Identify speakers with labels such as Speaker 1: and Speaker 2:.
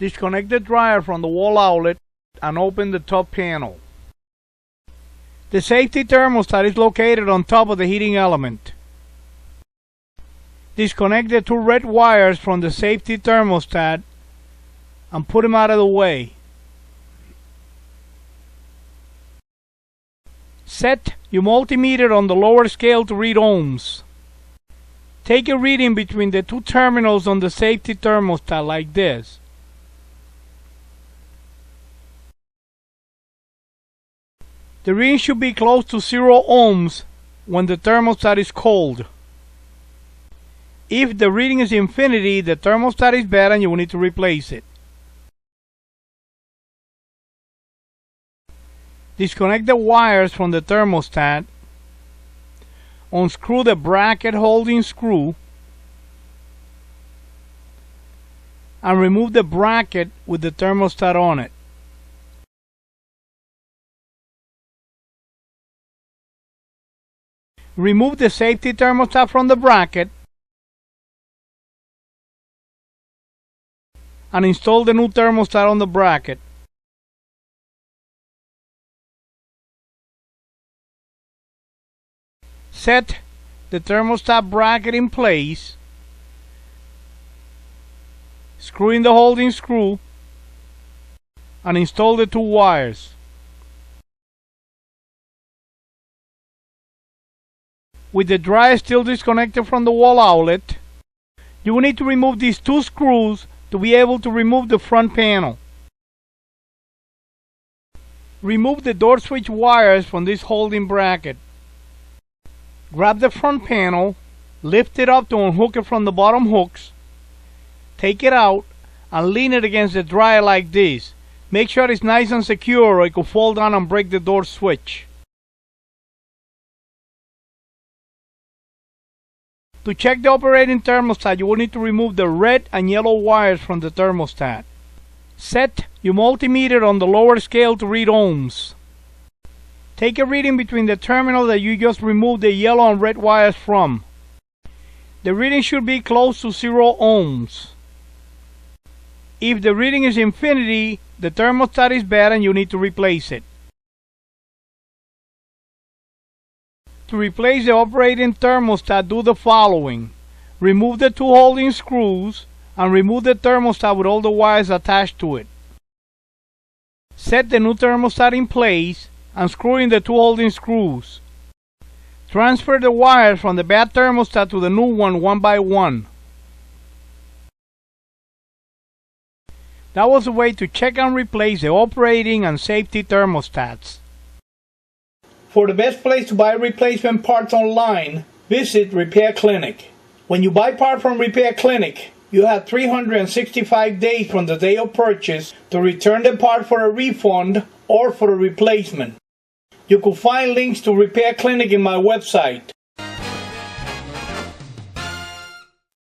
Speaker 1: Disconnect the dryer from the wall outlet and open the top panel. The safety thermostat is located on top of the heating element. Disconnect the two red wires from the safety thermostat and put them out of the way. Set your multimeter on the lower scale to read ohms. Take a reading between the two terminals on the safety thermostat like this. The reading should be close to 0 ohms when the thermostat is cold. If the reading is infinity, the thermostat is bad and you will need to replace it. Disconnect the wires from the thermostat. Unscrew the bracket holding screw and remove the bracket with the thermostat on it. Remove the safety thermostat from the bracket and install the new thermostat on the bracket. Set the thermostat bracket in place, screw in the holding screw, and install the two wires. With the dryer still disconnected from the wall outlet, you will need to remove these two screws to be able to remove the front panel. Remove the door switch wires from this holding bracket. Grab the front panel, lift it up to unhook it from the bottom hooks, take it out, and lean it against the dryer like this. Make sure it's nice and secure or it could fall down and break the door switch. To check the operating thermostat, you will need to remove the red and yellow wires from the thermostat. Set your multimeter on the lower scale to read ohms. Take a reading between the terminal that you just removed the yellow and red wires from. The reading should be close to 0 ohms. If the reading is infinity, the thermostat is bad and you need to replace it. To replace the operating thermostat, do the following. Remove the two holding screws and remove the thermostat with all the wires attached to it. Set the new thermostat in place and screw in the two holding screws. Transfer the wires from the bad thermostat to the new one by one. That was a way to check and replace the operating and safety thermostats. For the best place to buy replacement parts online, visit Repair Clinic. When you buy parts from Repair Clinic, you have 365 days from the day of purchase to return the part for a refund or for a replacement. You can find links to Repair Clinic in my website,